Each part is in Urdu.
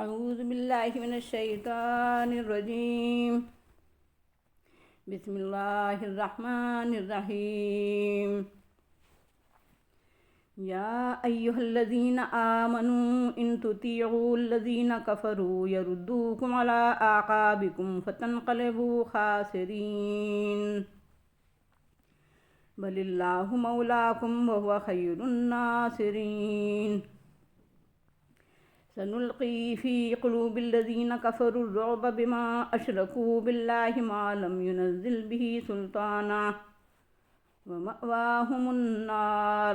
اعوذ باللہ من الشیطان الرجیم بسم اللہ الرحمن الرحیم یا ایہا الذین آمنوا ان تطیعوا الذین کفروا یردوکم علی اعقابکم فتنقلبوا خاسرین بل اللہ مولاکم وہو خیر الناصرین سنلقی فی قلوب الذین کفروا الرعب بما اشرکوا باللہ ما لم ینزل بہ سلطانا ومأواہم النار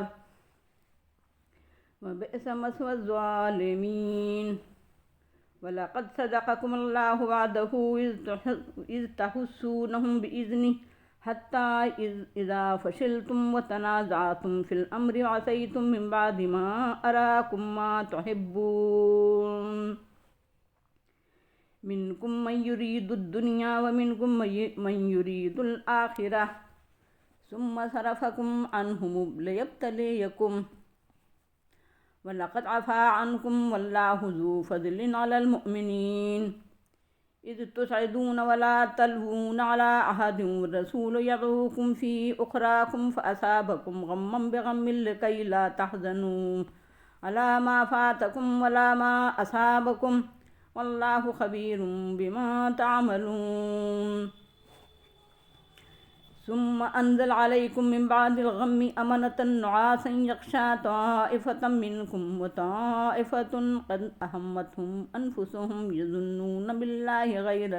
وبئس مثوى الظالمین وَلَقَدْ صَدَقَكُمُ اللَّهُ وَعْدَهُ إِذْ تَحُسُّونَهُم بِإِذْنِهِ حَتَّى إِذَا فَشِلْتُمْ وَتَنَازَعْتُمْ فِي الْأَمْرِ وَعَصَيْتُم مِّن بَعْدِ مَا أَرَاكُم مَّا تُحِبُّونَ مِنكُم مَّن يُرِيدُ الدُّنْيَا وَمِنكُم مَّن يُرِيدُ الْآخِرَةَ ثُمَّ صَرَفَكُمْ عَنْهُمْ لِيَبْتَلِيَكُمْ وَلَقَدْ عَفَا عَنْكُمْ وَاللَّهُ ذُو فَضْلٍ عَلَى الْمُؤْمِنِينَ إِذْ تُسْعِدُونَ وَلَا تَلْوُونَ عَلَى أَحَدٍ وَالرَّسُولُ يَدْعُوكُمْ فِي أُخْرَاكُمْ فَأَصَابَكُمْ غَمًّا بِغَمٍّ لِكَيْ لَا تَحْزَنُوا عَلَى مَا فَاتَكُمْ وَلَا مَا أَصَابَكُمْ وَاللَّهُ خَبِيرٌ بِمَا تَعْمَلُونَ ثم أنزل عليكم من بعد الغم أمنة نعاسا يغشى طائفة منكم وطائفة قد أهمتهم أنفسهم يظنون بالله غير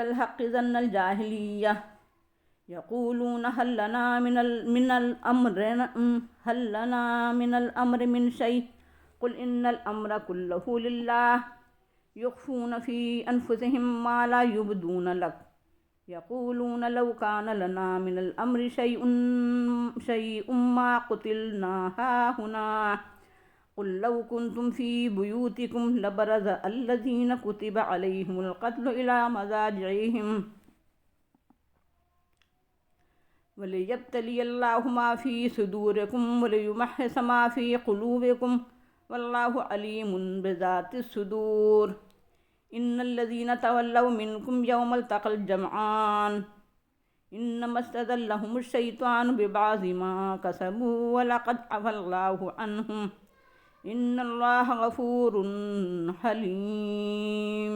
الحق ظن الجاهلية يقولون هل لنا من الأمر من شيء قل إن الأمر كله لله يخفون في أنفسهم ما لا يبدون لك يقولون لو كان لنا من الأمر شيء ما قتلنا هاهنا قل لو كنتم في بيوتكم لبرز الذين كتب عليهم القتل إلى مضاجعهم وليبتلي الله ما في صدوركم وليمحص ما في قلوبكم والله عليم بذات الصدور إن الذين تولوا منكم يوم التقى الجمعان إنما استزلهم الشيطان ببعض ما كسبوا ولقد عفا الله عنهم إن الله غفور حليم.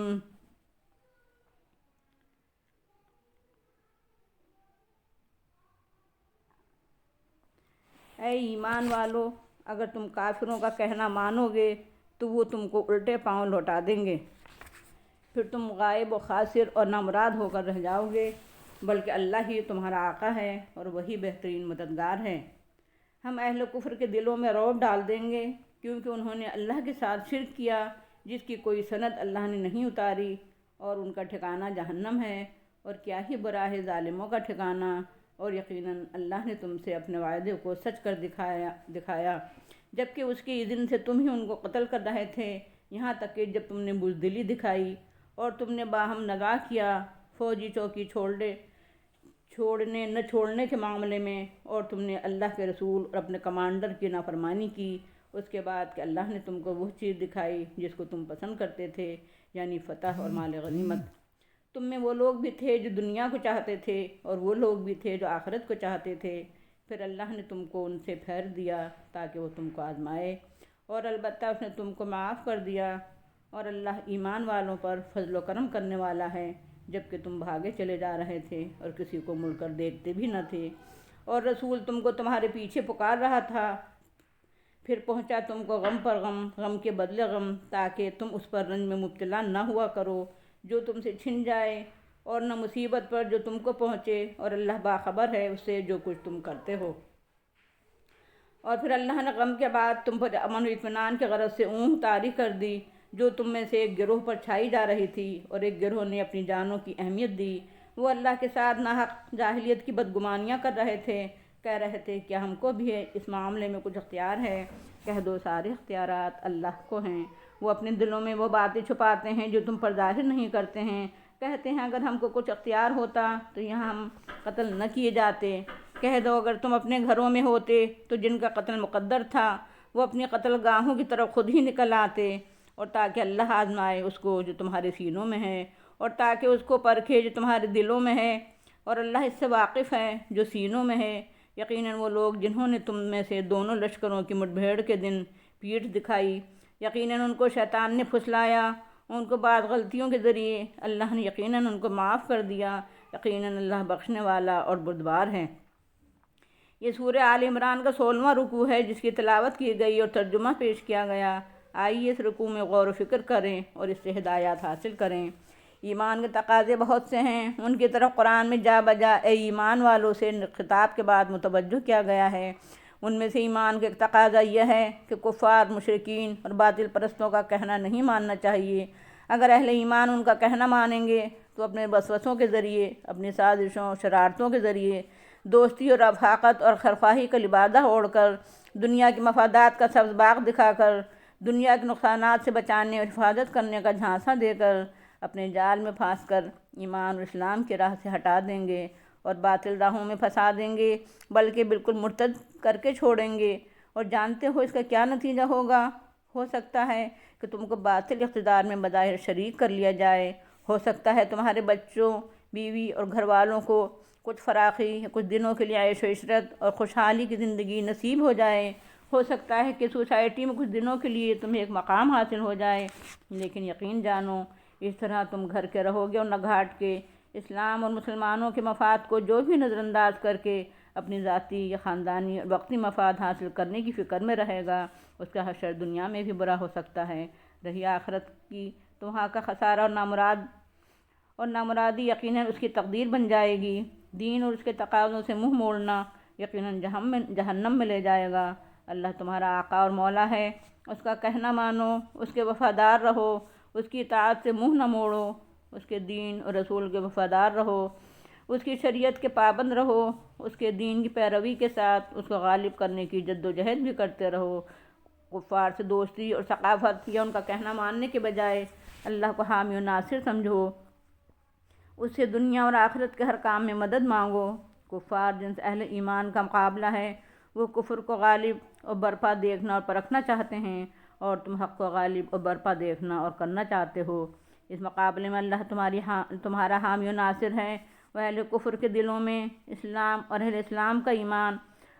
اے ایمان والو، اگر تم کافروں کا کہنا مانو گے تو وہ تم کو الٹے پاؤں لوٹا دیں گے، پھر تم غائب و خاسر اور نامراد ہو کر رہ جاؤ گے، بلکہ اللہ ہی تمہارا آقا ہے اور وہی بہترین مددگار ہے. ہم اہل کفر کے دلوں میں رعب ڈال دیں گے کیونکہ انہوں نے اللہ کے ساتھ شرک کیا جس کی کوئی سند اللہ نے نہیں اتاری، اور ان کا ٹھکانہ جہنم ہے، اور کیا ہی برا ہے ظالموں کا ٹھکانہ. اور یقیناً اللہ نے تم سے اپنے وعدے کو سچ کر دکھایا جبکہ اس کی اذن سے تم ہی ان کو قتل کر رہے تھے، یہاں تک کہ جب تم نے بزدلی دکھائی اور تم نے باہم نزاع کیا فوجی چوکی چھوڑنے کے معاملے میں، اور تم نے اللہ کے رسول اور اپنے کمانڈر کی نافرمانی کی اس کے بعد کہ اللہ نے تم کو وہ چیز دکھائی جس کو تم پسند کرتے تھے، یعنی فتح اور مال غنیمت. تم میں وہ لوگ بھی تھے جو دنیا کو چاہتے تھے اور وہ لوگ بھی تھے جو آخرت کو چاہتے تھے، پھر اللہ نے تم کو ان سے پھیر دیا تاکہ وہ تم کو آزمائے، اور البتہ اس نے تم کو معاف کر دیا. اور اللہ ایمان والوں پر فضل و کرم کرنے والا ہے، جبکہ تم بھاگے چلے جا رہے تھے اور کسی کو مڑ کر دیکھتے بھی نہ تھے، اور رسول تم کو تمہارے پیچھے پکار رہا تھا، پھر پہنچا تم کو غم پر غم، غم کے بدلے غم، تاکہ تم اس پر رنج میں مبتلا نہ ہوا کرو جو تم سے چھن جائے، اور نہ مصیبت پر جو تم کو پہنچے، اور اللہ باخبر ہے اس سے جو کچھ تم کرتے ہو. اور پھر اللہ نے غم کے بعد تم پر امن و اطمینان کی غرض سے اونگ طاری کر دی جو تم میں سے ایک گروہ پر چھائی جا رہی تھی، اور ایک گروہ نے اپنی جانوں کی اہمیت دی. وہ اللہ کے ساتھ ناحق جاہلیت کی بدگمانیاں کر رہے تھے، کہہ رہے تھے کیا ہم کو بھی اس معاملے میں کچھ اختیار ہے؟ کہہ دو سارے اختیارات اللہ کو ہیں، وہ اپنے دلوں میں وہ باتیں چھپاتے ہیں جو تم پر ظاہر نہیں کرتے ہیں. کہتے ہیں اگر ہم کو کچھ اختیار ہوتا تو یہاں ہم قتل نہ کیے جاتے. کہہ دو اگر تم اپنے گھروں میں ہوتے تو جن کا قتل مقدر تھا وہ اپنی قتل گاہوں کی طرف خود ہی نکل آتے، اور تاکہ اللہ آزمائے اس کو جو تمہارے سینوں میں ہے، اور تاکہ اس کو پرکھے جو تمہارے دلوں میں ہے، اور اللہ اس سے واقف ہے جو سینوں میں ہے۔ یقیناً وہ لوگ جنہوں نے تم میں سے دونوں لشکروں کی مٹ بھیڑ کے دن پیٹھ دکھائی، یقیناً ان کو شیطان نے پھسلایا ان کو بعض غلطیوں کے ذریعے، اللہ نے یقیناً ان کو معاف کر دیا، یقیناً اللہ بخشنے والا اور بردبار ہے۔ یہ سورہ آل عمران کا 16واں رکوع ہے جس کی تلاوت کی گئی اور ترجمہ پیش کیا گیا۔ آئیے اس رکوع میں غور و فکر کریں اور اس سے ہدایات حاصل کریں۔ ایمان کے تقاضے بہت سے ہیں، ان کی طرف قرآن میں جا بجا اے ایمان والوں سے خطاب کے بعد متوجہ کیا گیا ہے۔ ان میں سے ایمان کا ایک تقاضا یہ ہے کہ کفار، مشرکین اور باطل پرستوں کا کہنا نہیں ماننا چاہیے۔ اگر اہل ایمان ان کا کہنا مانیں گے تو اپنے وسوسوں کے ذریعے، اپنی سازشوں، شرارتوں کے ذریعے، دوستی اور رفاقت اور خیرخواہی کا لبادہ اوڑھ کر، دنیا کے مفادات کا سبز باغ دکھا کر، دنیا کے نقصانات سے بچانے اور حفاظت کرنے کا جھانسا دے کر، اپنے جال میں پھانس کر ایمان اور اسلام کی راہ سے ہٹا دیں گے اور باطل راہوں میں پھنسا دیں گے، بلکہ بالکل مرتد کر کے چھوڑیں گے۔ اور جانتے ہو اس کا کیا نتیجہ ہوگا؟ ہو سکتا ہے کہ تم کو باطل اقتدار میں بظاہر شریک کر لیا جائے، ہو سکتا ہے تمہارے بچوں، بیوی اور گھر والوں کو کچھ فراخی یا کچھ دنوں کے لیے عیش و عشرت اور خوشحالی کی زندگی نصیب ہو جائے، ہو سکتا ہے کہ سوسائٹی میں کچھ دنوں کے لیے تمہیں ایک مقام حاصل ہو جائے، لیکن یقین جانو اس طرح تم گھر کے رہو گے اور نہ گھاٹ کے۔ اسلام اور مسلمانوں کے مفاد کو جو بھی نظر انداز کر کے اپنی ذاتی یا خاندانی اور وقتی مفاد حاصل کرنے کی فکر میں رہے گا، اس کا حشر دنیا میں بھی برا ہو سکتا ہے۔ رہی آخرت کی تو وہاں کا خسارہ اور نامرادی یقیناً اس کی تقدیر بن جائے گی۔ دین اور اس کے تقاضوں سے منہ موڑنا یقیناً جہنم میں لے جائے گا۔ اللہ تمہارا آقا اور مولا ہے، اس کا کہنا مانو، اس کے وفادار رہو، اس کی اطاعت سے منہ نہ موڑو، اس کے دین اور رسول کے وفادار رہو، اس کی شریعت کے پابند رہو، اس کے دین کی پیروی کے ساتھ اس کو غالب کرنے کی جد و جہد بھی کرتے رہو۔ کفار سے دوستی اور ثقافت یا ان کا کہنا ماننے کے بجائے اللہ کو حامی و ناصر سمجھو، اس سے دنیا اور آخرت کے ہر کام میں مدد مانگو۔ کفار جن سے اہل ایمان کا مقابلہ ہے، وہ کفر کو غالب اور برپا دیکھنا اور پرکھنا چاہتے ہیں، اور تم حق کو غالب اور برپا دیکھنا اور کرنا چاہتے ہو۔ اس مقابلے میں اللہ تمہارا حامی و ناصر ہے۔ وہ اہل کفر کے دلوں میں اسلام اور اہل اسلام کا ایمان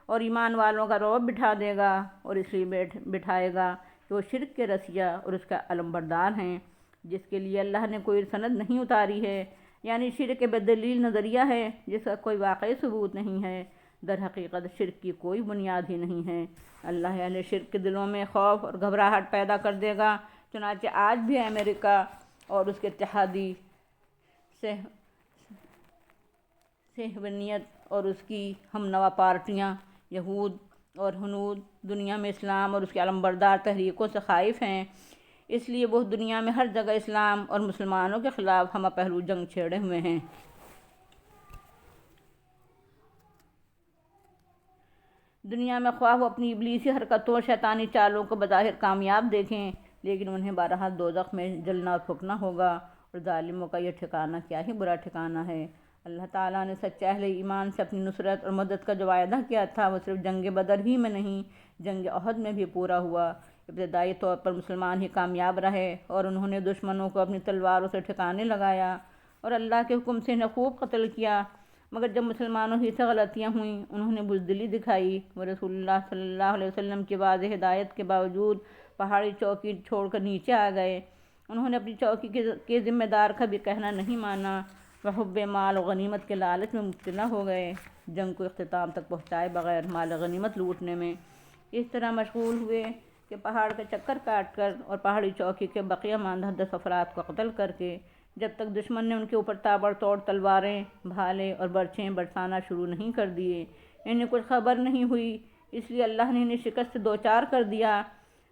اور ایمان والوں کا رعب بٹھا دے گا، اور اس لیے بٹھائے گا کہ وہ شرک کے رسیا اور اس کا علمبردار ہیں، جس کے لیے اللہ نے کوئی سند نہیں اتاری ہے، یعنی شرک بے دلیل نظریہ ہے جس کا کوئی واقعی ثبوت نہیں ہے۔ در حقیقت شرک کی کوئی بنیاد ہی نہیں ہے۔ اللہ اہل شرک کے دلوں میں خوف اور گھبراہٹ پیدا کر دے گا۔ چنانچہ آج بھی امریکہ اور اس کے اتحادی صہیونیت اور اس کی ہم نوا پارٹیاں، یہود اور ہنود، دنیا میں اسلام اور اس کے علمبردار تحریکوں سے خائف ہیں، اس لیے وہ دنیا میں ہر جگہ اسلام اور مسلمانوں کے خلاف ہمہ پہلو جنگ چھیڑے ہوئے ہیں۔ دنیا میں خواہ وہ اپنی ابلیسی حرکتوں اور شیطانی چالوں کو بظاہر کامیاب دیکھیں، لیکن انہیں بہرحال دوزخ میں جلنا اور پھکنا ہوگا، اور ظالموں کا یہ ٹھکانہ کیا ہی برا ٹھکانہ ہے۔ اللہ تعالیٰ نے سچے اہل ایمان سے اپنی نصرت اور مدد کا جو وعدہ کیا تھا وہ صرف جنگ بدر ہی میں نہیں، جنگ احد میں بھی پورا ہوا۔ ابتدائی طور پر مسلمان ہی کامیاب رہے اور انہوں نے دشمنوں کو اپنی تلواروں سے ٹھکانے لگایا اور اللہ کے حکم سے انہیں خوب قتل کیا، مگر جب مسلمانوں ہی سے غلطیاں ہوئیں انہوں نے بزدلی دکھائی، وہ رسول اللہ صلی اللہ علیہ وسلم کی واضح ہدایت کے باوجود پہاڑی چوکی چھوڑ کر نیچے آ گئے۔ انہوں نے اپنی چوکی کے ذمہ دار کا بھی کہنا نہیں مانا، وہ حب مال و غنیمت کے لالچ میں مبتلا ہو گئے، جنگ کو اختتام تک پہنچائے بغیر مال غنیمت لوٹنے میں اس طرح مشغول ہوئے کہ پہاڑ کا چکر کاٹ کر اور پہاڑی چوکی کے بقیہ ماندہ 10 افراد کو قتل کر کے، جب تک دشمن نے ان کے اوپر تابڑ توڑ تلواریں، بھالے اور برچھیں برسانا شروع نہیں کر دیے، انہیں کچھ خبر نہیں ہوئی، اس لیے اللہ نے انہیں شکست سے دوچار کر دیا،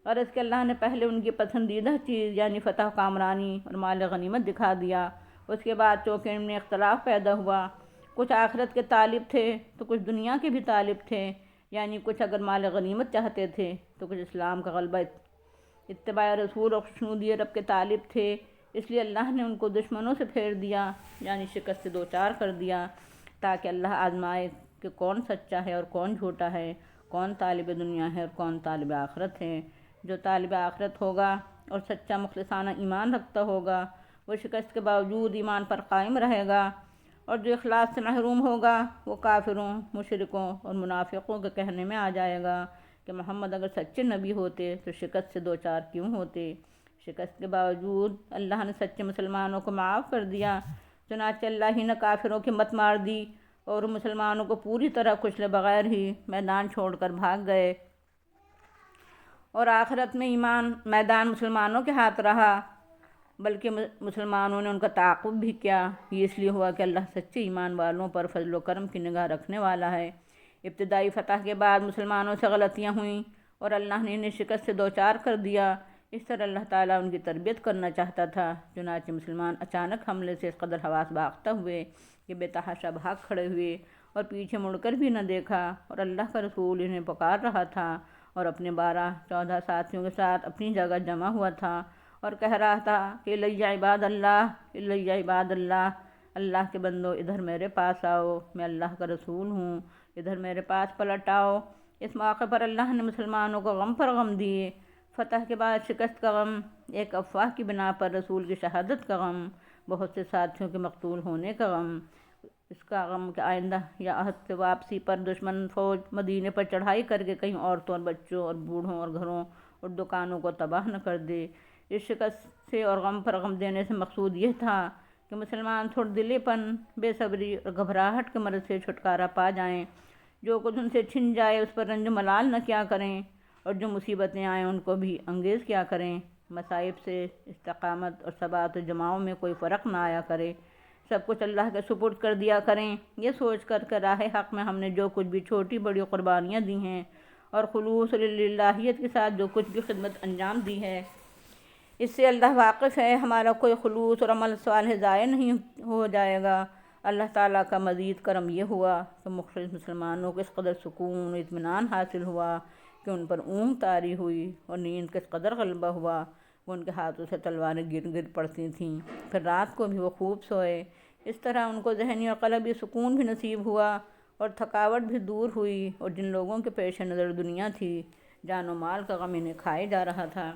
اور اس کے اللہ نے پہلے ان کی پسندیدہ چیز یعنی فتح و کامرانی اور مال غنیمت دکھا دیا۔ اس کے بعد چونکہ ان میں اختلاف پیدا ہوا، کچھ آخرت کے طالب تھے تو کچھ دنیا کے بھی طالب تھے، یعنی کچھ اگر مال غنیمت چاہتے تھے تو کچھ اسلام کا غلبہ، اتباع رسول اور خوشنودی رب کے طالب تھے، اس لیے اللہ نے ان کو دشمنوں سے پھیر دیا، یعنی شکست سے دوچار کر دیا، تاکہ اللہ آزمائے کہ کون سچا ہے اور کون جھوٹا ہے، کون طالب دنیا ہے اور کون طالب آخرت ہے۔ جو طالب آخرت ہوگا اور سچا مخلصانہ ایمان رکھتا ہوگا وہ شکست کے باوجود ایمان پر قائم رہے گا، اور جو اخلاص سے محروم ہوگا وہ کافروں، مشرکوں اور منافقوں کے کہنے میں آ جائے گا کہ محمد اگر سچے نبی ہوتے تو شکست سے دوچار کیوں ہوتے۔ شکست کے باوجود اللہ نے سچے مسلمانوں کو معاف کر دیا، چنانچہ اللہ ہی نے کافروں کی مت مار دی اور مسلمانوں کو پوری طرح کچلے بغیر ہی میدان چھوڑ کر بھاگ گئے، اور آخرت میں میدان مسلمانوں کے ہاتھ رہا، بلکہ مسلمانوں نے ان کا تعاقب بھی کیا۔ یہ اس لیے ہوا کہ اللہ سچے ایمان والوں پر فضل و کرم کی نگاہ رکھنے والا ہے۔ ابتدائی فتح کے بعد مسلمانوں سے غلطیاں ہوئیں اور اللہ نے انہیں شکست سے دوچار کر دیا۔ اس طرح اللہ تعالیٰ ان کی تربیت کرنا چاہتا تھا، چنانچہ مسلمان اچانک حملے سے اس قدر حواس باختہ ہوئے کہ بے تحاشا بھاگ کھڑے ہوئے اور پیچھے مڑ کر بھی نہ دیکھا، اور اللہ کا رسول انہیں پکار رہا تھا اور اپنے 12-14 ساتھیوں کے ساتھ اپنی جگہ جمع ہوا تھا اور کہہ رہا تھا کہ الیہ عباد اللہ، الیہ عباد اللہ، اللہ کے بندو ادھر میرے پاس آؤ، میں اللہ کا رسول ہوں، ادھر میرے پاس پلٹ آؤ۔ اس موقع پر اللہ نے مسلمانوں کو غم پر غم دیے، فتح کے بعد شکست کا غم، ایک افواہ کی بنا پر رسول کی شہادت کا غم، بہت سے ساتھیوں کے مقتول ہونے کا غم، اس کا غم کہ آئندہ یا عہد سے واپسی پر دشمن فوج مدینے پر چڑھائی کر کے کہیں عورتوں اور بچوں اور بوڑھوں اور گھروں اور دکانوں کو تباہ نہ کر دے۔ اس شکست سے اور غم پر غم دینے سے مقصود یہ تھا کہ مسلمان تھوڑ دلے پن، بے صبری اور گھبراہٹ کے مرض سے چھٹکارا پا جائیں، جو کچھ ان سے چھن جائے اس پر رنج ملال نہ کیا کریں، اور جو مصیبتیں آئیں ان کو بھی انگیز کیا کریں۔ مصائب سے استقامت اور ثبات و جماؤ میں کوئی فرق نہ آیا کرے، سب کچھ اللہ کے سپرد کر دیا کریں، یہ سوچ کر کہ راہ حق میں ہم نے جو کچھ بھی چھوٹی بڑی قربانیاں دی ہیں اور خلوص للہیت کے ساتھ جو کچھ بھی خدمت انجام دی ہے، اس سے اللہ واقف ہے، ہمارا کوئی خلوص اور عمل صالح ضائع نہیں ہو جائے گا۔ اللہ تعالیٰ کا مزید کرم یہ ہوا کہ مخلص مسلمانوں کو اس قدر سکون و اطمینان حاصل ہوا کہ ان پر اونگ طاری ہوئی اور نیند کا اس قدر غلبہ ہوا کہ ان کے ہاتھوں سے تلواریں گر گر پڑتی تھیں، پھر رات کو بھی وہ خوب سوئے۔ اس طرح ان کو ذہنی اور قلبی سکون بھی نصیب ہوا اور تھکاوٹ بھی دور ہوئی، اور جن لوگوں کے پیش نظر دنیا تھی، جان و مال کا غم انہیں کھائے جا رہا تھا،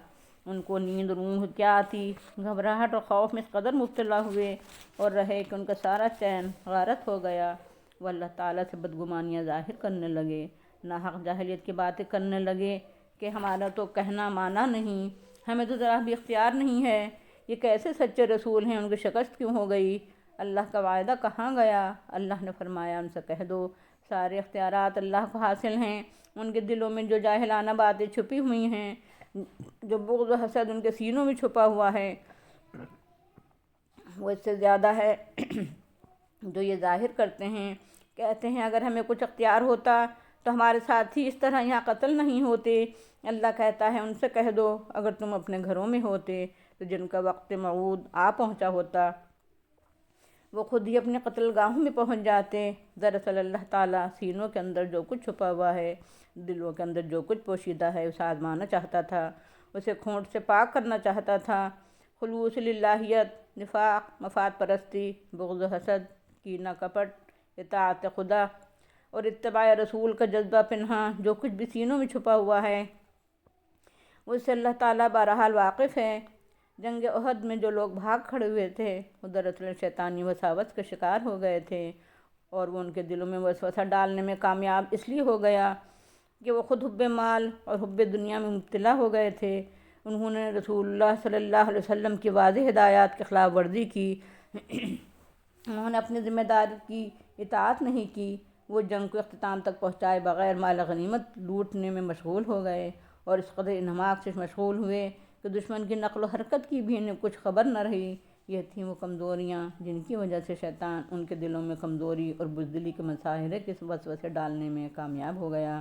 ان کو نیند اور اونگ کیا آتی، گھبراہٹ اور خوف میں اس قدر مبتلا ہوئے اور رہے کہ ان کا سارا چین غارت ہو گیا۔ وہ اللہ تعالیٰ سے بدگمانیاں ظاہر کرنے لگے، ناحق جاہلیت کی باتیں کرنے لگے کہ ہمارا تو کہنا مانا نہیں، ہمیں تو ذرا بھی اختیار نہیں ہے، یہ کیسے سچے رسول ہیں، ان کی شکست کیوں ہو گئی، اللہ کا وعدہ کہاں گیا؟ اللہ نے فرمایا ان سے کہہ دو سارے اختیارات اللہ کو حاصل ہیں، ان کے دلوں میں جو جاہلانہ باتیں چھپی ہوئی ہیں، جو بغض و حسد ان کے سینوں میں چھپا ہوا ہے، وہ اس سے زیادہ ہے جو یہ ظاہر کرتے ہیں۔ کہتے ہیں اگر ہمیں کچھ اختیار ہوتا تو ہمارے ساتھی اس طرح یہاں قتل نہیں ہوتے۔ اللہ کہتا ہے ان سے کہہ دو اگر تم اپنے گھروں میں ہوتے تو جن کا وقت موعود آ پہنچا ہوتا وہ خود ہی اپنے قتل گاہوں میں پہنچ جاتے۔ دراصل اللہ تعالیٰ سینوں کے اندر جو کچھ چھپا ہوا ہے، دلوں کے اندر جو کچھ پوشیدہ ہے، اسے آزمانا چاہتا تھا، اسے کھوٹ سے پاک کرنا چاہتا تھا۔ خلوص للہیت، نفاق، مفاد پرستی، بغض و حسد، کینہ کپٹ، اطاعت خدا اور اتباع رسول کا جذبہ پنہاں جو کچھ بھی سینوں میں چھپا ہوا ہے، اس سے اللہ تعالیٰ بہرحال واقف ہے۔ جنگ احد میں جو لوگ بھاگ کھڑے ہوئے تھے وہ دراصل شیطانی وساوس کے شکار ہو گئے تھے، اور وہ ان کے دلوں میں وسوسہ ڈالنے میں کامیاب اس لیے ہو گیا کہ وہ خود حب مال اور حب دنیا میں مبتلا ہو گئے تھے۔ انہوں نے رسول اللہ صلی اللہ علیہ وسلم کی واضح ہدایات کی خلاف ورزی کی، انہوں نے اپنی ذمہ داری کی اطاعت نہیں کی، وہ جنگ کو اختتام تک پہنچائے بغیر مال غنیمت لوٹنے میں مشغول ہو گئے اور اس قدر انہماک سے مشغول ہوئے کہ دشمن کی نقل و حرکت کی بھی انہیں کچھ خبر نہ رہی۔ یہ تھیں وہ کمزوریاں جن کی وجہ سے شیطان ان کے دلوں میں کمزوری اور بزدلی کے مظاہرے کے وسوسے ڈالنے میں کامیاب ہو گیا۔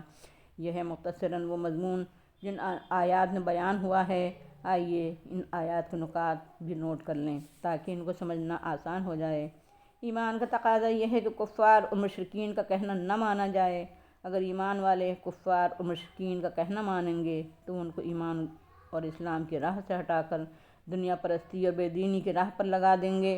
یہ ہے مختصراً وہ مضمون جن آیات میں بیان ہوا ہے۔ آئیے ان آیات کے نکات بھی نوٹ کر لیں تاکہ ان کو سمجھنا آسان ہو جائے۔ ایمان کا تقاضا یہ ہے کہ کفار اور مشرکین کا کہنا نہ مانا جائے۔ اگر ایمان والے کفار اور مشرکین کا کہنا مانیں گے تو ان کو ایمان اور اسلام کی راہ سے ہٹا کر دنیا پرستی اور بے دینی کی راہ پر لگا دیں گے۔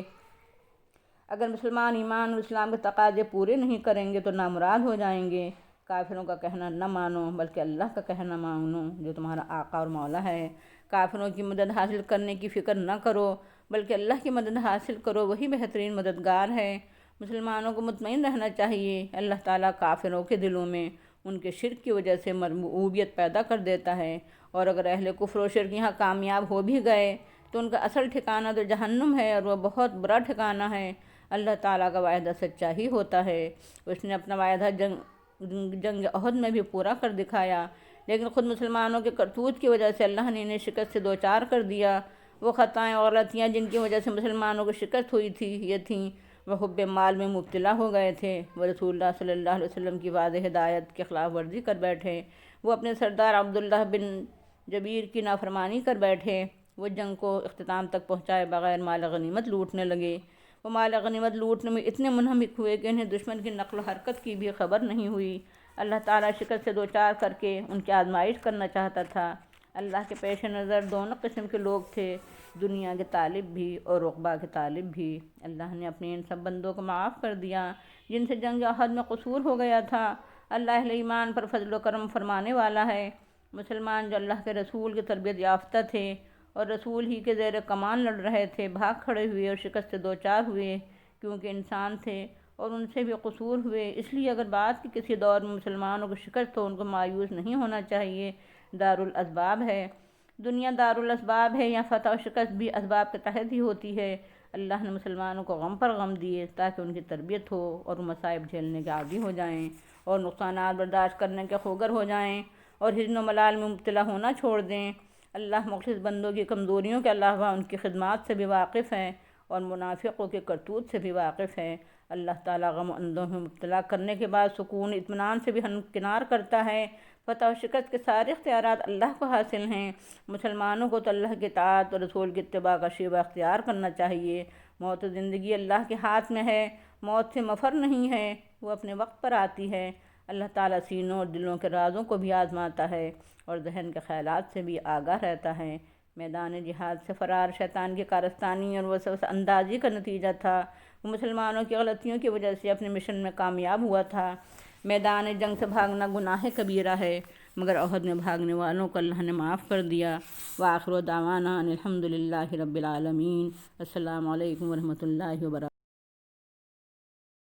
اگر مسلمان ایمان اور اسلام کے تقاضے پورے نہیں کریں گے تو نامراد ہو جائیں گے۔ کافروں کا کہنا نہ مانو بلکہ اللہ کا کہنا مانو جو تمہارا آقا اور مولا ہے۔ کافروں کی مدد حاصل کرنے کی فکر نہ کرو بلکہ اللہ کی مدد حاصل کرو، وہی بہترین مددگار ہے۔ مسلمانوں کو مطمئن رہنا چاہیے، اللہ تعالیٰ کافروں کے دلوں میں ان کے شرک کی وجہ سے مرعوبیت پیدا کر دیتا ہے، اور اگر اہل کفر و شرک یہاں کامیاب ہو بھی گئے تو ان کا اصل ٹھکانہ تو جہنم ہے، اور وہ بہت برا ٹھکانہ ہے۔ اللہ تعالیٰ کا وعدہ سچا ہی ہوتا ہے، اس نے اپنا وعدہ جنگ احد میں بھی پورا کر دکھایا، لیکن خود مسلمانوں کے کرتوت کی وجہ سے اللہ نے انہیں شکست سے دوچار کر دیا۔ وہ خطائیں اور غلطیاں جن کی وجہ سے مسلمانوں کو شکست ہوئی تھی یہ تھیں، وہ حب مال میں مبتلا ہو گئے تھے، وہ رسول اللہ صلی اللہ علیہ وسلم کی واضح ہدایت کی خلاف ورزی کر بیٹھے، وہ اپنے سردار عبداللہ بن جبیر کی نافرمانی کر بیٹھے، وہ جنگ کو اختتام تک پہنچائے بغیر مال غنیمت لوٹنے لگے۔ وہ مال غنیمت لوٹنے میں اتنے منہمک ہوئے کہ انہیں دشمن کی نقل و حرکت کی بھی خبر نہیں ہوئی۔ اللہ تعالیٰ شکست سے دوچار کر کے ان کی آزمائش کرنا چاہتا تھا۔ اللہ کے پیش نظر دونوں قسم کے لوگ تھے، دنیا کے طالب بھی اور عقبہ کے طالب بھی۔ اللہ نے اپنے ان سب بندوں کو معاف کر دیا جن سے جنگ احد میں قصور ہو گیا تھا۔ اللہ اہل ایمان پر فضل و کرم فرمانے والا ہے۔ مسلمان جو اللہ کے رسول کی تربیت یافتہ تھے اور رسول ہی کے زیر کمان لڑ رہے تھے، بھاگ کھڑے ہوئے اور شکست سے دوچار ہوئے، کیونکہ انسان تھے اور ان سے بھی قصور ہوئے۔ اس لیے اگر بعد کے کسی دور میں مسلمانوں کو شکست ہو، ان کو مایوس نہیں ہونا چاہیے۔ دارالاسباب ہے، دنیا دارالاسباب ہے، یہاں فتح و شکست بھی اسباب کے تحت ہی ہوتی ہے۔ اللہ نے مسلمانوں کو غم پر غم دیے تاکہ ان کی تربیت ہو اور وہ مصائب جھیلنے کے عادی ہو جائیں اور نقصانات برداشت کرنے کے خوگر ہو جائیں اور حزن و ملال میں مبتلا ہونا چھوڑ دیں۔ اللہ مخلص بندوں کی کمزوریوں کے علاوہ ان کی خدمات سے بھی واقف ہے اور منافقوں کے کرتوت سے بھی واقف ہے۔ اللہ تعالیٰ غم و اندوہ میں مبتلا کرنے کے بعد سکون اطمینان سے بھی ہمکنار کرتا ہے۔ فتح و شکست کے سارے اختیارات اللہ کو حاصل ہیں۔ مسلمانوں کو تو اللہ کی اطاعت اور رسول کی اتباع کا شیوہ اختیار کرنا چاہیے۔ موت و زندگی اللہ کے ہاتھ میں ہے، موت سے مفر نہیں ہے، وہ اپنے وقت پر آتی ہے۔ اللہ تعالیٰ سینوں اور دلوں کے رازوں کو بھی آزماتا ہے اور ذہن کے خیالات سے بھی آگاہ رہتا ہے۔ میدان جہاد سے فرار شیطان کی کارستانی اور وسوسہ اندازی کا نتیجہ تھا۔ وہ مسلمانوں کی غلطیوں کی وجہ سے اپنے مشن میں کامیاب ہوا تھا۔ میدان جنگ سے بھاگنا گناہ کبیرہ ہے، مگر احد میں بھاگنے والوں کو اللہ نے معاف کر دیا۔ وآخر دعوانا ان الحمد للہ رب العالمین۔ السلام علیکم ورحمۃ اللہ وبرکاتہ۔